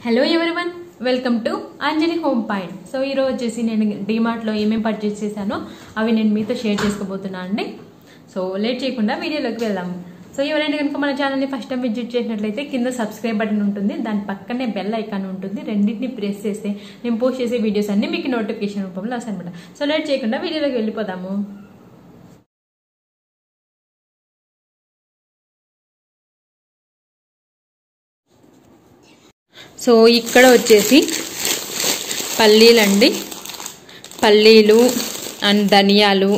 Hello everyone, welcome to Anjali home point. So ఈరోజు వచ్చేసి నేను డీమార్ట్లో ఏమేమి పర్చేస్ చేశానో అవి నేను మీతో షేర్ చేసుకోబోతున్నాను అండి. సో లేట్ చేయకుండా వీడియోలోకి వెళ్దాము. సో ఎవరైనా కనుక మన ఛానల్ని ఫస్ట్ టైం విజిట్ చేసినట్లయితే కింద సబ్స్క్రైబ్ బటన్ ఉంటుంది, దాని పక్కనే బెల్ ఐకాన్ ఉంటుంది. రెండింటిని ప్రెస్ చేస్తే నేను పోస్ట్ చేసే వీడియోస్ అన్ని మీకు నోటిఫికేషన్ రూపంలో వస్తాయి అనమాట. సో లేట్ చేయకుండా వీడియోలోకి వెళ్ళిపోదాము. సో ఇక్కడ వచ్చేసి పల్లీలండి, పల్లీలు అండ్ ధనియాలు.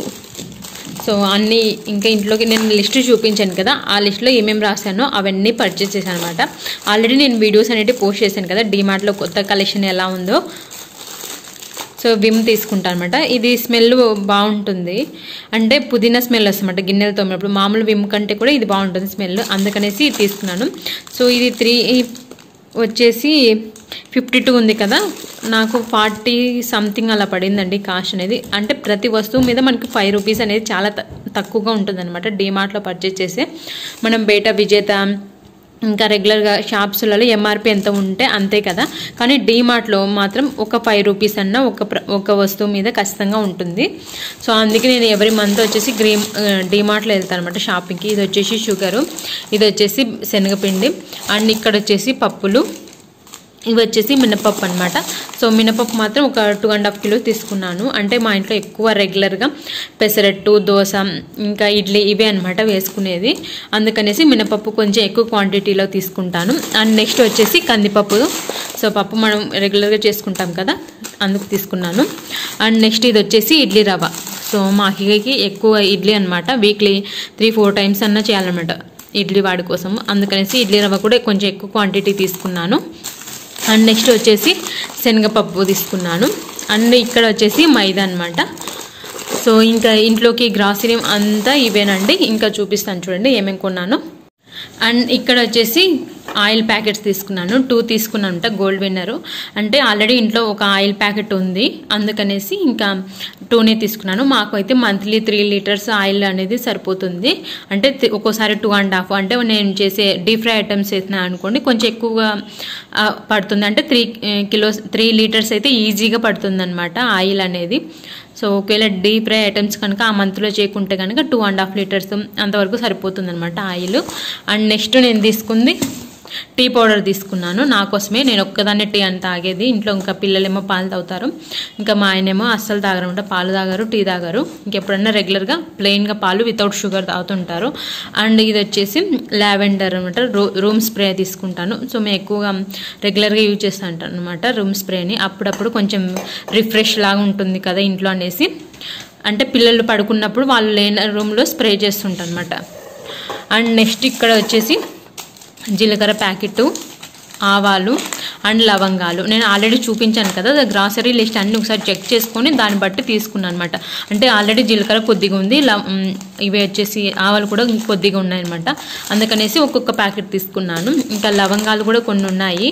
సో అన్నీ ఇంకా ఇంట్లోకి నేను లిస్ట్ చూపించాను కదా, ఆ లిస్ట్లో ఏమేమి రాశానో అవన్నీ పర్చేస్ చేశాను అనమాట. ఆల్రెడీ నేను వీడియోస్ అనేవి పోస్ట్ చేశాను కదా డీమార్ట్లో కొత్త కలెక్షన్ ఎలా ఉందో. సో విమ్ తీసుకుంటాను అనమాట. ఇది స్మెల్ బాగుంటుంది, అంటే పుదీనా స్మెల్ వస్తుందన్నమాట గిన్నెలు తోమినప్పుడు. మామూలు విమ్ కంటే కూడా ఇది బాగుంటుంది స్మెల్, అందుకనేసి ఇది తీసుకున్నాను. సో ఇది 3 వచ్చేసి 52 ఉంది కదా, నాకు 40 సంథింగ్ అలా పడిందండి కాస్ట్ అనేది. అంటే ప్రతి వస్తువు మీద మనకి 5 రూపీస్ అనేది చాలా తక్కువగా ఉంటుంది అనమాట డీమార్ట్లో పర్చేస్ చేస్తే. మనం బయట విజేత ఇంకా రెగ్యులర్గా షాప్స్లలో ఎంఆర్పి ఎంత ఉంటే అంతే కదా, కానీ డీమార్ట్లో మాత్రం ఒక 5 రూపీస్ అన్న ఒక వస్తువు మీద ఖచ్చితంగా ఉంటుంది. సో అందుకే నేను ఎవరి మంత్ వచ్చేసి డీమార్ట్లో వెళ్తాను అనమాట షాపింగ్కి. ఇది వచ్చేసి షుగరు, ఇది వచ్చేసి శనగపిండి, అండ్ ఇక్కడ వచ్చేసి పప్పులు, ఇవి వచ్చేసి మినపప్పు అనమాట. సో మినపప్పు మాత్రం ఒక 2.5 కిలోస్ తీసుకున్నాను. అంటే మా ఇంట్లో ఎక్కువ రెగ్యులర్గా పెసరట్టు, దోశ ఇంకా ఇడ్లీ ఇవే అనమాట వేసుకునేది, అందుకనేసి మినపప్పు కొంచెం ఎక్కువ క్వాంటిటీలో తీసుకుంటాను. అండ్ నెక్స్ట్ వచ్చేసి కందిపప్పు. సో పప్పు మనం రెగ్యులర్గా చేసుకుంటాం కదా, అందుకు తీసుకున్నాను. అండ్ నెక్స్ట్ ఇది వచ్చేసి ఇడ్లీ రవ్వ. సో మా అక్కకి ఎక్కువ ఇడ్లీ అనమాట, వీక్లీ 3-4 టైమ్స్ అన్నా చేయాలన్నమాట ఇడ్లీ వాడి కోసం, అందుకనేసి ఇడ్లీ రవ్వ కూడా కొంచెం ఎక్కువ క్వాంటిటీ తీసుకున్నాను. అండ్ నెక్స్ట్ వచ్చేసి శనగపప్పు తీసుకున్నాను. అండ్ ఇక్కడ వచ్చేసి మైదా అనమాట. సో ఇంకా ఇంట్లోకి గ్రాసరీ అంతా ఇవేనండి. ఇంకా చూపిస్తాను చూడండి ఏమేమి కొన్నాను. అండ్ ఇక్కడ వచ్చేసి ఆయిల్ ప్యాకెట్స్ తీసుకున్నాను, 2 తీసుకున్నాను అంట, గోల్డ్ విన్నరు. అంటే ఆల్రెడీ ఇంట్లో ఒక ఆయిల్ ప్యాకెట్ ఉంది, అందుకనేసి ఇంకా 2నే తీసుకున్నాను. మాకు అయితే మంత్లీ 3 లీటర్స్ ఆయిల్ అనేది సరిపోతుంది. అంటే ఒక్కోసారి 2.5, అంటే నేను చేసే డీప్ ఫ్రై ఐటమ్స్ చేసినా అనుకోండి కొంచెం ఎక్కువగా పడుతుంది. అంటే 3 లీటర్స్ అయితే ఈజీగా పడుతుంది అనమాట ఆయిల్ అనేది. సో ఒకవేళ డీప్ ఫ్రై ఐటమ్స్ కనుక ఆ మంత్లో చేయకుంటే కనుక 2.5 లీటర్స్ అంతవరకు సరిపోతుంది అనమాట ఆయిల్. అండ్ నెక్స్ట్ నేను తీసుకుంది టీ పౌడర్ తీసుకున్నాను నా కోసమే. నేను ఒక్కదాన్నే టీ అని తాగేది, ఇంట్లో ఇంకా పిల్లలేమో పాలు తాగుతారు, ఇంకా మా ఆయనేమో అస్సలు తాగరనమాట, పాలు తాగారు, టీ తాగారు. ఇంకెప్పుడన్నా రెగ్యులర్గా ప్లెయిన్గా పాలు వితౌట్ షుగర్ తాగుతుంటారు. అండ్ ఇది వచ్చేసి లావెండర్ అనమాట, రూమ్ స్ప్రే తీసుకుంటాను. సో మేము ఎక్కువగా రెగ్యులర్గా యూజ్ చేస్తూ ఉంటాను అనమాట రూమ్ స్ప్రేని. అప్పుడప్పుడు కొంచెం రిఫ్రెష్ లాగా ఉంటుంది కదా ఇంట్లో అనేసి, అంటే పిల్లలు పడుకున్నప్పుడు వాళ్ళు లేని రూమ్లో స్ప్రే చేస్తుంటాను అనమాట. అండ్ నెక్స్ట్ ఇక్కడ వచ్చేసి జీలకర్ర ప్యాకెట్, ఆవాలు అండ్ లవంగాలు. నేను ఆల్రెడీ చూపించాను కదా గ్రాసరీ లిస్ట్ అన్నీ ఒకసారి చెక్ చేసుకొని దాన్ని బట్టి తీసుకున్నాను అనమాట. అంటే ఆల్రెడీ జీలకర్ర కొద్దిగా ఉంది, ఇవి వచ్చేసి ఆవాలు కూడా కొద్దిగా ఉన్నాయన్నమాట, అందుకనేసి ఒక్కొక్క ప్యాకెట్ తీసుకున్నాను. ఇంకా లవంగాలు కూడా కొన్ని ఉన్నాయి,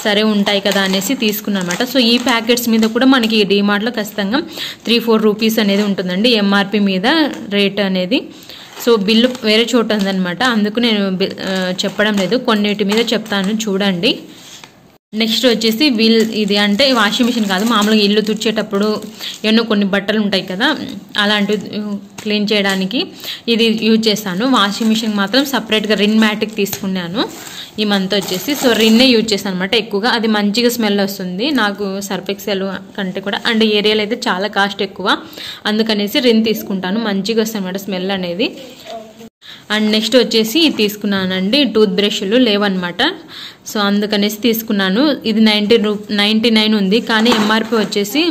సరే ఉంటాయి కదా అనేసి తీసుకున్నాను అనమాట. సో ఈ ప్యాకెట్స్ మీద కూడా మనకి డీమార్ట్లో ఖచ్చితంగా 3-4 రూపీస్ అనేది ఉంటుందండి ఎంఆర్పి మీద రేట్ అనేది. సో బిల్లు వేరే చోట ఉందన్నమాట, అందుకు నేను చెప్పడం లేదు, కొన్నిటి మీద చెప్తాను చూడండి. నెక్స్ట్ వచ్చేసి ఇది అంటే వాషింగ్ మిషన్ కాదు, మామూలుగా ఇల్లు తుడిచేటప్పుడు ఎన్నో కొన్ని బట్టలు ఉంటాయి కదా అలాంటివి క్లీన్ చేయడానికి ఇది యూజ్ చేస్తాను. వాషింగ్ మిషన్ మాత్రం సపరేట్గా రిన్ మ్యాటిక్ తీసుకున్నాను ఈ మంత్ వచ్చేసి. సో రిన్నే యూజ్ చేస్తాను అనమాట ఎక్కువగా, అది మంచిగా స్మెల్ వస్తుంది నాకు సర్ఫ్ ఎక్సెల్ కంటే కూడా. అండ్ ఏరియాలో అయితే చాలా కాస్ట్ ఎక్కువ, అందుకనేసి రిన్ తీసుకుంటాను, మంచిగా వస్తుంది అనమాట స్మెల్ అనేది. అండ్ నెక్స్ట్ వచ్చేసి తీసుకున్నానండి టూత్ బ్రష్లు లేవన్నమాట, సో అందుకనేసి తీసుకున్నాను. ఇది 99 ఉంది, కానీ ఎంఆర్పి వచ్చేసి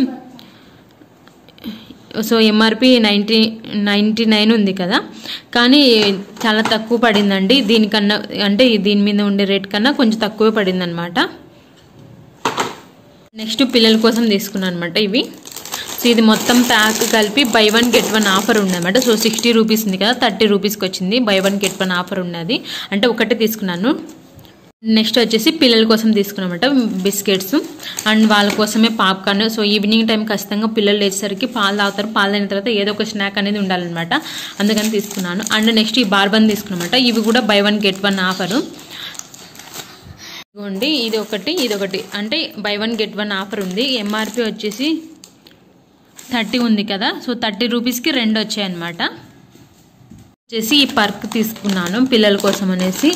సో ఎంఆర్పి 99 ఉంది కదా, కానీ చాలా తక్కువ పడిందండి దీనికన్నా, అంటే దీని మీద ఉండే రేట్ కన్నా కొంచెం తక్కువ పడింది అనమాట. నెక్స్ట్ పిల్లల కోసం తీసుకున్నాను అనమాట ఇవి. సో ఇది మొత్తం ప్యాక్ కలిపి బై 1 get 1 ఆఫర్ ఉందన్నమాట. సో 60 రూపీస్ ఉంది కదా, 30 రూపీస్కి వచ్చింది, బై 1 get 1 ఆఫర్ ఉన్నది, అంటే ఒకటే తీసుకున్నాను. నెక్స్ట్ వచ్చేసి పిల్లల కోసం తీసుకున్నామట బిస్కెట్స్, అండ్ వాళ్ళ కోసమే పాప్కార్న్. సో ఈవినింగ్ టైం ఖచ్చితంగా పిల్లలు లేచేసరికి పాలు తాగుతారు, పాలు అయిన తర్వాత ఏదో ఒక స్నాక్ అనేది ఉండాలన్నమాట, అందుకని తీసుకున్నాను. అండ్ నెక్స్ట్ ఈ బార్బన్ తీసుకున్నామట, ఇవి కూడా బై 1 get 1 ఆఫరు. ఇదిగోండి ఇదొకటి అంటే బై 1 గెట్ 1 ఆఫర్ ఉంది. ఎంఆర్పి వచ్చేసి 30 ఉంది కదా, సో 30 రూపీస్కి 2 వచ్చాయన్నమాట. వచ్చేసి ఈ పర్క్ తీసుకున్నాను పిల్లల కోసం అనేసి.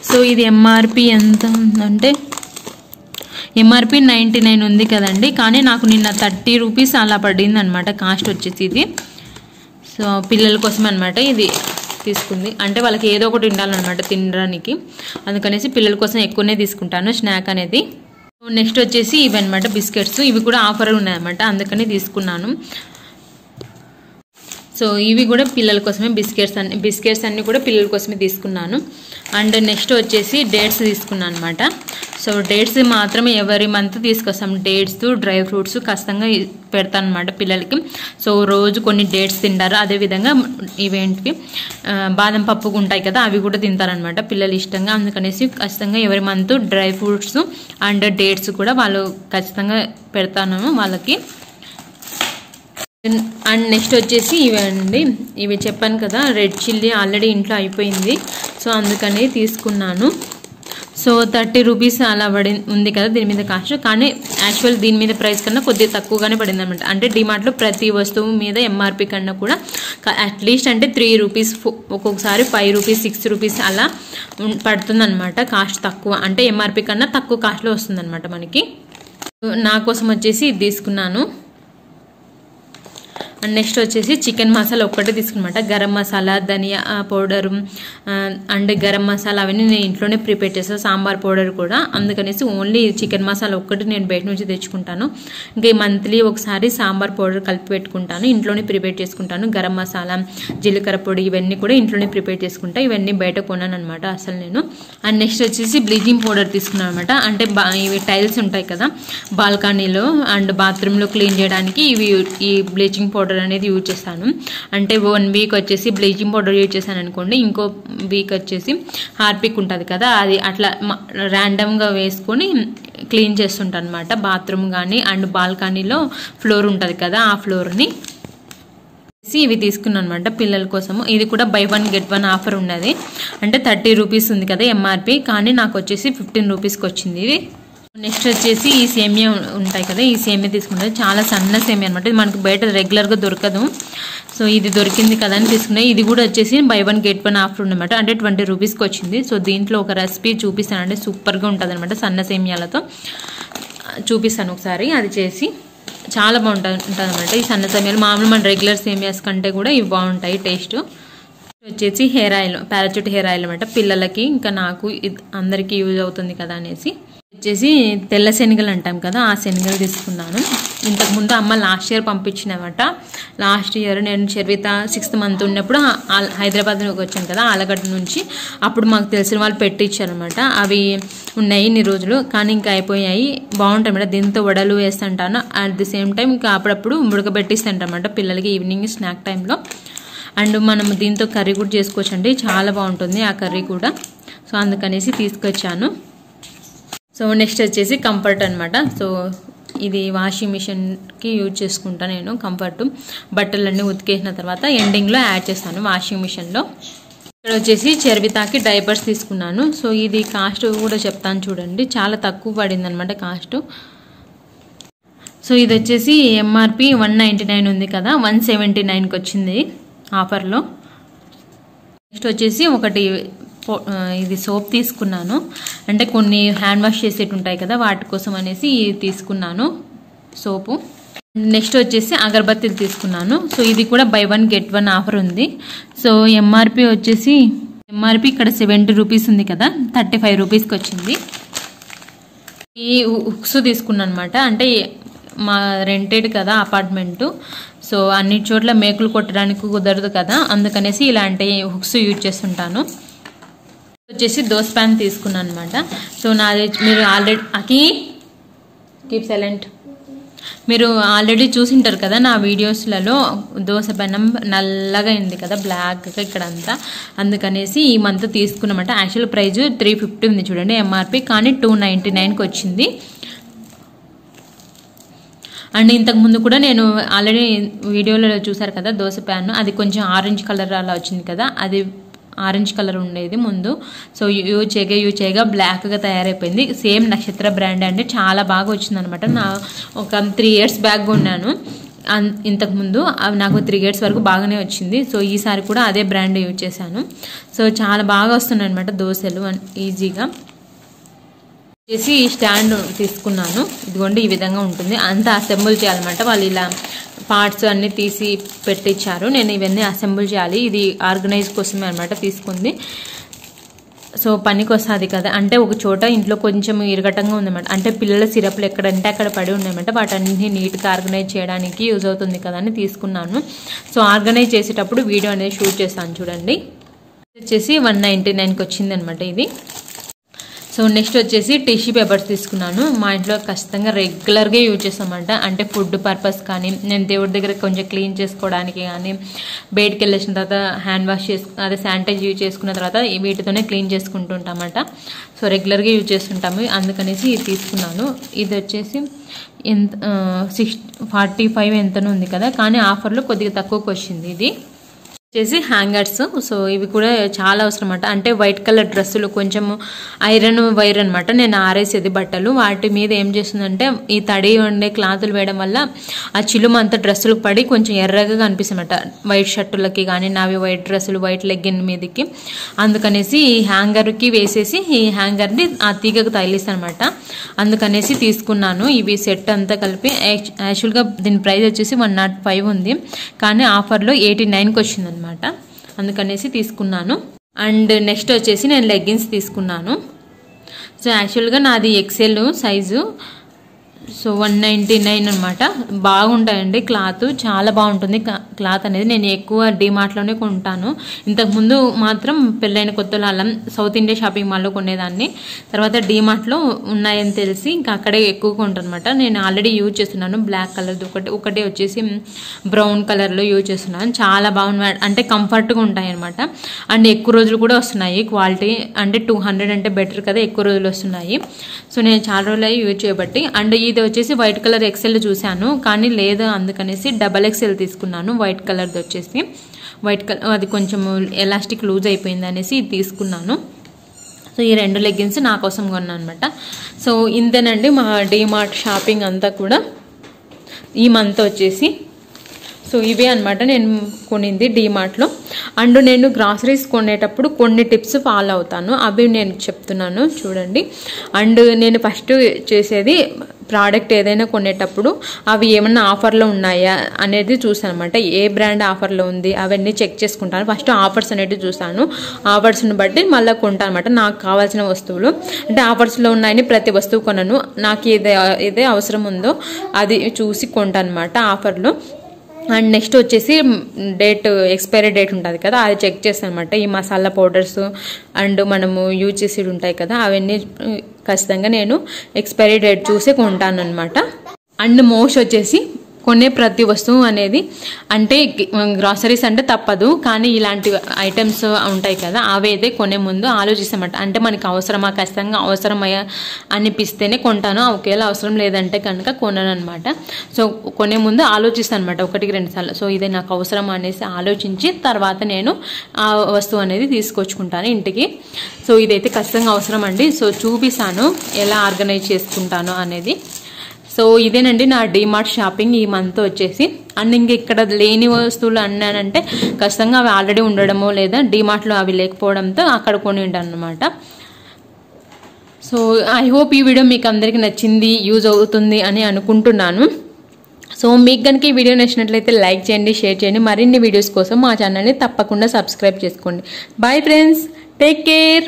సో ఇది ఎంఆర్పి ఎంత ఉందంటే ఎంఆర్పి 99 ఉంది కదండి, కానీ నాకు నిన్న 30 రూపీస్ అలా పడింది అనమాట కాస్ట్ వచ్చేసి ఇది. సో పిల్లల కోసం అనమాట ఇది తీసుకుంది. అంటే వాళ్ళకి ఏదో ఒకటి ఉండాలన్నమాట తినడానికి, అందుకనేసి పిల్లల కోసం ఎక్కువనే తీసుకుంటాను స్నాక్ అనేది. నెక్స్ట్ వచ్చేసి ఇవి అనమాట బిస్కెట్స్. ఇవి కూడా ఆఫర్ ఉన్నాయన్నమాట, అందుకని తీసుకున్నాను. సో ఇవి కూడా పిల్లల కోసమే బిస్కెట్స్ అన్నీ కూడా పిల్లల కోసమే తీసుకున్నాను. అండ్ నెక్స్ట్ వచ్చేసి డేట్స్ తీసుకున్నాను అనమాట. సో డేట్స్ మాత్రమే ఎవరి మంత్ తీసుకొస్తాం. డేట్స్, డ్రై ఫ్రూట్స్ ఖచ్చితంగా పెడతాను అనమాట పిల్లలకి. సో రోజు కొన్ని డేట్స్ తింటారు. అదేవిధంగా ఇవేంటివి బాదం పప్పు ఉంటాయి కదా, అవి కూడా తింటారనమాట పిల్లలు ఇష్టంగా. అందుకనేసి ఖచ్చితంగా ఎవరి month dry fruits and dates కూడా వాళ్ళు ఖచ్చితంగా పెడతాను వాళ్ళకి. అండ్ నెక్స్ట్ వచ్చేసి ఇవండి, ఇవి చెప్పాను కదా రెడ్ చిల్లీ ఆల్రెడీ ఇంట్లో అయిపోయింది, సో అందుకని తీసుకున్నాను. సో 30 రూపీస్ అలా ఉంది కదా దీని మీద కాస్ట్, కానీ యాక్చువల్ దీని మీద ప్రైస్ కన్నా కొద్దిగా తక్కువగానే పడింది అనమాట. అంటే డిమార్ట్లో ప్రతి వస్తువు మీద ఎంఆర్పి కన్నా కూడా అట్లీస్ట్ అంటే 3 రూపీస్, ఒక్కొక్కసారి 5 రూపీస్ 6 రూపీస్ అలా పడుతుంది అనమాట కాస్ట్ తక్కువ. అంటే ఎంఆర్పి కన్నా తక్కువ కాస్ట్లో వస్తుంది అనమాట మనకి. నా కోసం వచ్చేసి ఇది తీసుకున్నాను. అండ్ నెక్స్ట్ వచ్చేసి చికెన్ మసాలా ఒక్కటే తీసుకున్నమాట. గరం మసాలా, ధనియా పౌడరు అండ్ గరం మసాలా అవన్నీ నేను ఇంట్లోనే ప్రిపేర్ చేస్తాను, సాంబార్ పౌడర్ కూడా. అందుకనేసి ఓన్లీ చికెన్ మసాలా ఒక్కటి నేను బయట నుంచి తెచ్చుకుంటాను. ఇంకా మంత్లీ ఒకసారి సాంబార్ పౌడర్ కలిపి పెట్టుకుంటాను, ఇంట్లోనే ప్రిపేర్ చేసుకుంటాను. గరం మసాలా, జీలకర్ర పొడి ఇవన్నీ కూడా ఇంట్లోనే ప్రిపేర్ చేసుకుంటా. ఇవన్నీ బయట కొన్నాను అనమాట అసలు నేను. అండ్ నెక్స్ట్ వచ్చేసి బ్లీచింగ్ పౌడర్ తీసుకున్నాను అనమాట. అంటే ఇవి టైల్స్ ఉంటాయి కదా బాల్కనీలో అండ్ బాత్రూంలో క్లీన్ చేయడానికి ఈ బ్లీచింగ్ పౌడర్ అనేది యూజ్ చేస్తాను. అంటే 1 వీక్ వచ్చేసి బ్లీచింగ్ పౌడర్ యూజ్ చేశాను అనుకోండి, ఇంకో వీక్ వచ్చేసి హార్పిక్ ఉంటుంది కదా, అది అట్లా ర్యాండమ్గా వేసుకొని క్లీన్ చేస్తుంటాను అనమాట. బాత్రూమ్ కానీ అండ్ బాల్కనీలో ఫ్లోర్ ఉంటుంది కదా, ఆ ఫ్లోర్ని ఇవి తీసుకున్నాను అనమాట పిల్లల కోసము. ఇది కూడా బై 1 గెట్ 1 ఆఫర్ ఉన్నది. అంటే 30 రూపీస్ ఉంది కదా ఎంఆర్పి, కానీ నాకు వచ్చేసి 15 రూపీస్కి వచ్చింది ఇది. నెక్స్ట్ వచ్చేసి ఈ సేమియా ఉంటాయి కదా, ఈ సేమియా తీసుకుంటారు. చాలా సన్న సేమియా అనమాట, ఇది మనకు బయట రెగ్యులర్గా దొరకదు. సో ఇది దొరికింది కదా అని తీసుకున్నాయి. ఇది కూడా వచ్చేసి బై 1 గెట్ 1 ఆఫర్ ఉందన్నమాట. అంటే 20 రూపీస్కి వచ్చింది. సో దీంట్లో ఒక రెసిపీ చూపిస్తానండి, సూపర్గా ఉంటుంది అనమాట. సన్న సేమియాలతో చూపిస్తాను ఒకసారి, అది చేసి చాలా బాగుంటుంది అనమాట. ఈ సన్న సేమియాలు మామూలు మన రెగ్యులర్ సేమియాస్ కంటే కూడా ఇవి బాగుంటాయి టేస్ట్. వచ్చేసి hair oil, parachute hair oil అనమాట. పిల్లలకి ఇంకా నాకు అందరికీ యూజ్ అవుతుంది కదా అనేసి. వచ్చేసి తెల్ల శనగలు అంటాం కదా, ఆ శనగలు తీసుకున్నాను. ఇంతకుముందు అమ్మ లాస్ట్ ఇయర్ పంపించినమాట. లాస్ట్ ఇయర్ నేను చర్విత 6th మంత్ ఉన్నప్పుడు హైదరాబాద్లోకి వచ్చాను కదా ఆలగడ్డ నుంచి, అప్పుడు మాకు తెలిసిన వాళ్ళు పెట్టించారనమాట. అవి ఉన్నాయి ఇన్ని రోజులు, కానీ ఇంకా అయిపోయాయి. బాగుంటాయి అన్నమాట. దీంతో వడలు వేస్తుంటాను. అట్ ది సేమ్ టైం ఇంకా అప్పుడప్పుడు ఉడకబెట్టిస్తుంటామన్నమాట పిల్లలకి ఈవినింగ్ స్నాక్ టైంలో. అండ్ మనం దీంతో కర్రీ కూడా చేసుకోవచ్చు అండి, చాలా బాగుంటుంది ఆ కర్రీ కూడా. సో అందుకనేసి తీసుకొచ్చాను. సో నెక్స్ట్ వచ్చేసి కంఫర్ట్ అనమాట. సో ఇది వాషింగ్ మిషన్కి యూజ్ చేసుకుంటాను నేను. కంఫర్ట్ బట్టలన్నీ ఉతికేసిన తర్వాత ఎండింగ్లో యాడ్ చేస్తాను వాషింగ్ మిషన్లో. ఇక్కడ వచ్చేసి చర్వితాకి డైపర్స్ తీసుకున్నాను. సో ఇది కాస్ట్ కూడా చెప్తాను చూడండి, చాలా తక్కువ పడింది అనమాట కాస్ట్. సో ఇది వచ్చేసి ఎంఆర్పి 199 ఉంది కదా, 179కి వచ్చింది ఆఫర్లో. నెక్స్ట్ వచ్చేసి ఒకటి ఇది సోప్ తీసుకున్నాను. అంటే కొన్ని హ్యాండ్ వాష్ చేసేటి ఉంటాయి కదా, వాటి కోసం అనేసి తీసుకున్నాను సోపు. నెక్స్ట్ వచ్చేసి అగరబత్తీలు తీసుకున్నాను. సో ఇది కూడా బై 1 గెట్ 1 ఆఫర్ ఉంది. సో ఎంఆర్పి వచ్చేసి ఇక్కడ 70 రూపీస్ ఉంది కదా, 35 రూపీస్కి వచ్చింది. ఈ హుక్స్ తీసుకున్నాను అనమాట. అంటే మా రెంటెడ్ కదా అపార్ట్మెంటు, సో అన్ని చోట్ల మేకులు కొట్టడానికి కుదరదు కదా, అందుకనేసి ఇలాంటి హుక్స్ యూజ్ చేస్తుంటాను. వచ్చేసి దోశ ప్యాన్ తీసుకున్నాను అనమాట. సో నాది మీరు ఆల్రెడీ కీప్ సైలెంట్, మీరు ఆల్రెడీ చూసింటారు కదా నా వీడియోస్లలో. దోశ పెనం నల్లగా అయింది కదా బ్లాక్గా ఇక్కడంతా, అందుకనేసి ఈ మంత్ తీసుకున్నమాట. యాక్చువల్ ప్రైజ్ 350 ఉంది చూడండి ఎంఆర్పి, కానీ 299కి వచ్చింది. అండ్ ఇంతకుముందు కూడా నేను ఆల్రెడీ వీడియోలో చూసారు కదా దోశ ప్యాన్, అది కొంచెం ఆరెంజ్ కలర్ అలా వచ్చింది కదా, అది ఆరెంజ్ కలర్ ఉండేది ముందు. సో యూజ్ చేయగా బ్లాక్గా తయారైపోయింది. సేమ్ నక్షత్ర బ్రాండ్ అండి, చాలా బాగా వచ్చిందనమాట. నా ఒక 3 years బ్యాక్ కొన్నాను ఇంతకుముందు, అవి నాకు 3 years వరకు బాగానే వచ్చింది. సో ఈసారి కూడా అదే బ్రాండ్ యూజ్ చేశాను. సో చాలా బాగా వస్తున్నాయి అనమాట దోశలు ఈజీగా. చేసి ఈ స్టాండ్ తీసుకున్నాను. ఇదిగోండి ఈ విధంగా ఉంటుంది. అంతా అసెంబుల్ చేయాలన్నమాట. వాళ్ళు ఇలా పార్ట్స్ అన్నీ తీసి పెట్టించారు. నేను ఇవన్నీ అసెంబుల్ చేయాలి. ఇది ఆర్గనైజ్ కోసమే అనమాట తీసుకుంది. సో పనికి వస్తుంది కదా, అంటే ఒక చోట ఇంట్లో కొంచెం ఇరగటంగా ఉందన్నమాట. అంటే పిల్లల సిరప్లు ఎక్కడంటే అక్కడ పడి ఉన్నాయన్నమాట. వాటన్నింటినీ నీట్గా ఆర్గనైజ్ చేయడానికి యూజ్ అవుతుంది కదా అని తీసుకున్నాను. సో ఆర్గనైజ్ చేసేటప్పుడు వీడియో అనేది షూట్ చేస్తాను చూడండి. వచ్చేసి 199కి వచ్చింది అనమాట ఇది. సో నెక్స్ట్ వచ్చేసి టిష్యూ పేపర్స్ తీసుకున్నాను. మా ఇంట్లో ఖచ్చితంగా రెగ్యులర్గా యూజ్ చేస్తామంట. అంటే ఫుడ్ పర్పస్ కానీ, నేను దేవుడి దగ్గర కొంచెం క్లీన్ చేసుకోవడానికి కానీ, బయటికి వెళ్ళేసిన తర్వాత హ్యాండ్ వాష్ అదే శానిటైజ్ యూజ్ చేసుకున్న తర్వాత వీటితోనే క్లీన్ చేసుకుంటూ ఉంటామట. సో రెగ్యులర్గా యూజ్ చేస్తుంటాము, అందుకనేసి ఇది తీసుకున్నాను. ఇది వచ్చేసి ఎంత 45 ఎంతనో ఉంది కదా, కానీ ఆఫర్లో కొద్దిగా తక్కువకి వచ్చింది. ఇది వచ్చేసి హ్యాంగర్స్. సో ఇవి కూడా చాలా అవసరం అన్నమాట. అంటే వైట్ కలర్ డ్రెస్సులు కొంచెం ఐరన్ వైర్ అనమాట. నేను ఆరేసేది బట్టలు, వాటి మీద ఏం చేస్తుందంటే ఈ తడి ఉండే క్లాతులు వేయడం వల్ల ఆ చిలుమ అంతా డ్రెస్సులకు పడి కొంచెం ఎర్రగా కనిపిస్తుందన్నమాట. వైట్ షర్టులకి కానీ, నావి వైట్ డ్రెస్సులు వైట్ లెగ్గిన్ మీదకి. అందుకనేసి ఈ హ్యాంగర్కి వేసేసి ఈ హ్యాంగర్ని ఆ తీగకు తగిలిస్తాను అనమాట. అందుకనేసి తీసుకున్నాను. ఇవి సెట్ అంతా కలిపి యాక్చువల్గా దీని ప్రైస్ వచ్చేసి 105 ఉంది, కానీ ఆఫర్లో 89కి వచ్చింది అనమాట. అందుకనేసి తీసుకున్నాను. అండ్ నెక్స్ట్ వచ్చేసి నేను లెగ్గిన్స్ తీసుకున్నాను. సో యాక్చువల్గా నాది ఎక్సెల్ సైజు. సో 199 అనమాట. బాగుంటాయండి, క్లాత్ చాలా బాగుంటుంది. క్లాత్ అనేది నేను ఎక్కువ డీమార్ట్లోనే కొంటాను. ఇంతకుముందు మాత్రం పెళ్ళైన కొత్తలో అలా సౌత్ ఇండియా షాపింగ్ మాల్లో కొనేదాన్ని. తర్వాత డీమార్ట్లో ఉన్నాయని తెలిసి ఇంకా అక్కడే ఎక్కువ కొంటాను అనమాట. నేను ఆల్రెడీ యూజ్ చేస్తున్నాను బ్లాక్ కలర్ది ఒకటే వచ్చేసి బ్రౌన్ కలర్లో యూజ్ చేస్తున్నాను. చాలా బాగున్నాయి, అంటే కంఫర్ట్గా ఉంటాయి అనమాట. అండ్ ఎక్కువ రోజులు కూడా వస్తున్నాయి. క్వాలిటీ అంటే 200 అంటే బెటర్ కదా, ఎక్కువ రోజులు వస్తున్నాయి. సో నేను చాలా రోజులు యూజ్ చేయబట్టి. అండ్ ఇది వచ్చేసి వైట్ కలర్ ఎక్సెల్ చూశాను, కానీ లేదు, అందుకనేసి XXL తీసుకున్నాను. వైట్ కలర్ది వచ్చేసి వైట్ కలర్, అది కొంచెం ఎలాస్టిక్ లూజ్ అయిపోయింది అనేసి ఇది తీసుకున్నాను. సో ఈ 2 లెగ్గిన్స్ నా కోసం కొన్నాను అనమాట. సో ఇంతేనండి మా డీమార్ట్ షాపింగ్ అంతా కూడా ఈ మంత్ వచ్చేసి. సో ఇవే అనమాట నేను కొనింది డీమార్ట్లో. అండ్ నేను గ్రాసరీస్ కొనేటప్పుడు కొన్ని టిప్స్ ఫాలో అవుతాను, అవి నేను చెప్తున్నాను చూడండి. అండ్ నేను ఫస్ట్ చేసేది ప్రోడక్ట్ ఏదైనా కొనేటప్పుడు అవి ఏమన్నా ఆఫర్లో ఉన్నాయా అనేది చూసాను అనమాట. ఏ బ్రాండ్ ఆఫర్లో ఉంది అవన్నీ చెక్ చేసుకుంటాను. ఫస్ట్ ఆఫర్స్ అనేవి చూస్తాను, ఆఫర్స్ని బట్టి మళ్ళీ కొంటాను అనమాట. నాకు కావాల్సిన వస్తువులు అంటే ఆఫర్స్లో ఉన్నాయని ప్రతి వస్తువు కొనను, నాకు ఏదే అవసరం ఉందో అది చూసి కొంటాను అనమాట ఆఫర్లో. అండ్ నెక్స్ట్ వచ్చేసి ఎక్స్పైరీ డేట్ ఉంటుంది కదా, అది చెక్ చేస్తాను అనమాట. ఈ మసాలా పౌడర్స్ అండ్ మనము యూజ్ చేసేది ఉంటాయి కదా, అవన్నీ ఖచ్చితంగా నేను ఎక్స్పైరీ డేట్ చూసి కొంటాను అనమాట. అండ్ మోస్ట్ వచ్చేసి కొనే ప్రతి వస్తువు అనేది, అంటే గ్రాసరీస్ అంటే తప్పదు, కానీ ఇలాంటి ఐటమ్స్ ఉంటాయి కదా అవైతే కొనే ముందు ఆలోచిస్తామట. అంటే మనకి అవసరమా, ఖచ్చితంగా అవసరమయ్యా అనిపిస్తేనే కొంటాను, ఒకవేళ అవసరం లేదంటే కనుక కొనను అనమాట. సో కొనే ముందు ఆలోచిస్తాను అనమాట 1-2 సార్లు. సో ఇదే నాకు అవసరం అనేసి ఆలోచించి తర్వాత నేను ఆ వస్తువు అనేది తీసుకొచ్చుకుంటాను ఇంటికి. సో ఇదైతే ఖచ్చితంగా అవసరం అండి. సో చూపిస్తాను ఎలా ఆర్గనైజ్ చేసుకుంటాను అనేది. సో ఇదేనండి నా డీమార్ట్ షాపింగ్ ఈ మంత్ వచ్చేసి. అండ్ ఇంక ఇక్కడ లేని వస్తువులు అన్నానంటే ఖచ్చితంగా అవి ఆల్రెడీ ఉండడమో లేదా డీమార్ట్లో అవి లేకపోవడంతో అక్కడ కొని ఉంటాను అనమాట. సో ఐ హోప్ ఈ వీడియో మీకు అందరికీ నచ్చింది, యూజ్ అవుతుంది అని అనుకుంటున్నాను. సో మీకు కనుక ఈ వీడియో నచ్చినట్లయితే లైక్ చేయండి, షేర్ చేయండి. మరిన్ని వీడియోస్ కోసం మా ఛానల్ని తప్పకుండా సబ్స్క్రైబ్ చేసుకోండి. Bye friends, take care.